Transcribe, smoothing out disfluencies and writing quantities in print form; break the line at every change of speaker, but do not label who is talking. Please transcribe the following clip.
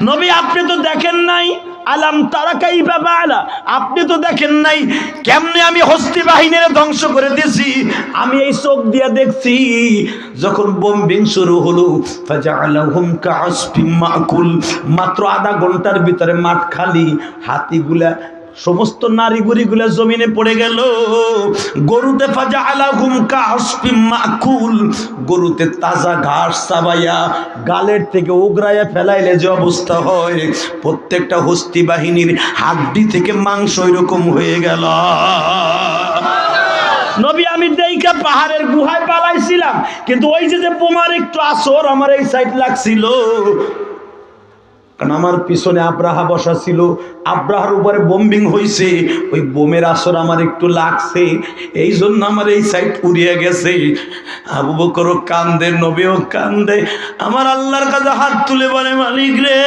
নবী আপনি তো দেখেন নাই, আলাম তারা কাইফা ফাআলা, আপনি তো দেখেন নাই কেমনে আমি হস্তি বাহিনীর ধ্বংস করে দিয়েছি। আমি এই চোখ দিয়ে দেখছি। যখন বোম্বিং শুরু হলো, ফাজআলাহুম কাআসফিম মাকুল, মাত্র আধা ঘন্টার ভিতরে মাঠ খালি, হাতিগুলা সমস্ত নারী বুড়িগুলা জমিনে পড়ে গেল। গরুতে ফাজআলাহুম কাআসফিম মাকুল, গরুতে তাজা ঘাস চাবাইয়া গালের থেকে উগরাইয়া ফেলাইলে যে অবস্থা হয়, প্রত্যেকটা হস্তি বাহিনীর হাড্ডি থেকে মাংস এরকম হয়ে গেল। নবী আমি দেইকা পাহাড়ের গুহায় পালাইছিলাম, কিন্তু ওই যে বোমার একটু আসর আমার এই সাইড লাগছিল, কারণ আমার পিছনে আব্রাহা বসা ছিল, আব্রাহার উপরে বোম্বিং হয়েছে, ওই বোমের আসর আমার একটু লাগছে, এই জন্য আমার এই সাইড উড়িয়ে গেছে। আবু বকরও কান্দে, নবীও কান্দে, আমার আল্লাহর কাছে হাত তুলে বলে, মালিক রে।